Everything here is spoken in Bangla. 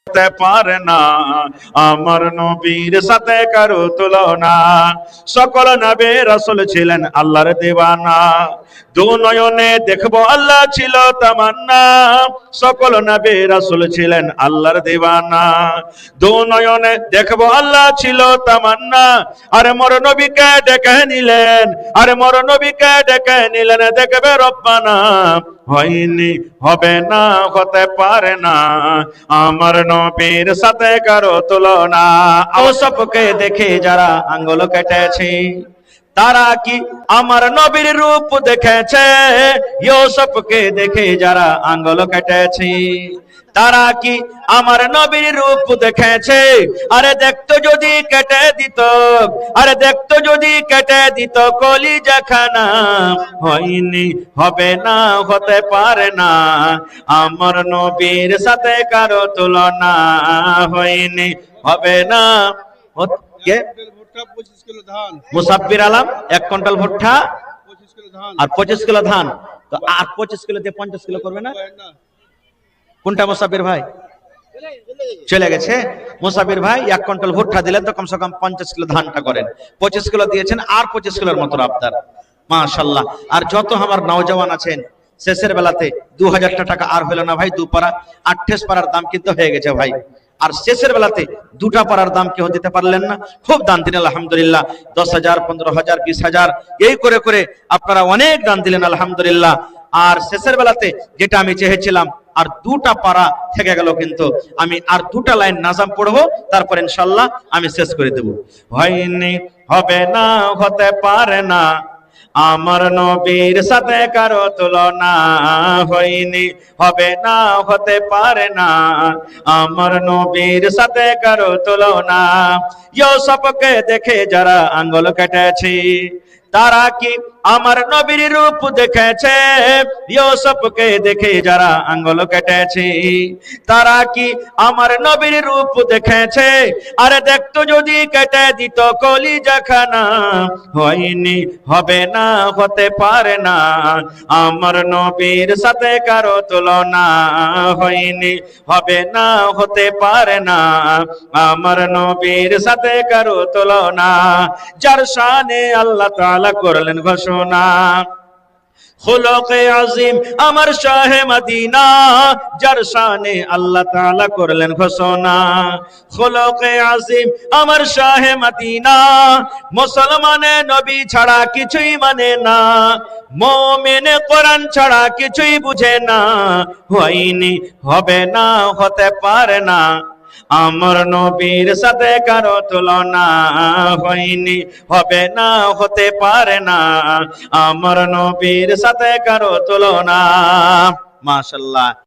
হতে পারে না আমার নবীর সাথে কারো তুলনা। সকল নবী রাসূল ছিলেন আল্লাহর দিওয়ানা, দু নয়নে দেখবো আল্লাহ ছিল তামান্না। সকল নবী রাসূল ছিলেন আল্লাহর দিওয়ানা, দু নয়নে দেখবো আল্লাহ ছিল তামান্না। আরে মোর নবীকে ডেকে নিলেন, আরে মোর নবীকে ডেকে নিলেন দেখবে রব্বানা। হয়নি, হবে না, হতে পারে না আমার নবীর সাথে কারো তুলনা। ওসবকে দেখে যারা আঙ্গুল কেটেছে তারা কি আমার নবীর রূপ দেখেছে? ইউসুফকে দেখে যারা আঙ্গুল কেটেছে তারা কি আমার নবীর রূপ দেখেছে? আরে দেখতো যদি কেটে দিত, আরে দেখতো যদি কেটে দিত কলিজাখানা। হয়নি, হবে না, হতে পারে না আমার নবীর সাথে কারো তুলনা। হয়নি, হবে না। মুসাব্বির আলম 1 কুইন্টাল ভুট্টা আর 25 কিলো ধান, তো আর 25 কিলো দিয়ে 50 কিলো করবে না? কোনটা মুসাব্বির ভাই? চলে গেছে। মুসাব্বির ভাই 1 কুইন্টাল ভুট্টা দিলেন তো কমসে কম 50 কিলো ধানটা করেন। 25 কিলো দিয়েছেন, আর 25 কিলোর মতো আবদার। মাশাআল্লাহ। আর যত আমার নওজওয়ান আছেন শেষের বেলাতে 2000 টাকা আর হলো না ভাই, 2 পারা 28 পারার দাম কিন্তু হয়ে গেছে ভাই। আর শেষের বেলাতে 2টা পারার দাম কেউ দিতে পারলেন না, খুব দান দিলেন আলহামদুলিল্লাহ। 10,000, 15,000, 20,000 এই করে করে আপনারা অনেক দান দিলেন আলহামদুলিল্লাহ। আর শেষের বেলাতে যেটা আমি চেয়েছিলাম, আর 2টা পারা থেকে গেল, কিন্তু আমি আর 2টা লাইন নাজাম পড়বো, তারপর ইনশাআল্লাহ আমি শেষ করে দেব। হয়নি, হবে না, হতে পারে না আমার নবীর সাথে কারো তুলনা। হয়নি, হবে না, হতে পারে না আমার নবীর সাথে কারো তুলনা। ইউসুফকে দেখে যারা আঙ্গুল কেটেছে তারা কি আমার নবীর রূপ দেখেছে? ইউসুফকে দেখে যারা আঙ্গুল কেটেছে তারা কি আমার নবীর রূপ দেখেছে? আরে দেখতো যদি কেটে দিত কলিজাখানা। হয়নি, হবে না, হতে পারে না আমার নবীর সাথে কারো তুলনা। হয়নি, হবে না, হতে পারে না আমার নবীর সাথে কারো তুলনা। যার শানে আল্লাহ তাআলা করলেন ঘোষণা, খুলুকে আজিম আমার শাহে মদিনা। যার শানে আল্লাহ তাআলা করলেন ঘোষণা, খুলুকে আজিম আমার শাহে মদিনা। মুসলমানে নবী ছাড়া কিছুই মানে না, মুমিনে কোরআন ছাড়া কিছুই বুঝে না। হয়নি, হবে না, হতে পারে না আমার নবীর সাথে কারো তুলনা। হয়নি, হবে না, হতে পারে না আমার নবীর সাথে কারো তুলনা। মাশাআল্লাহ।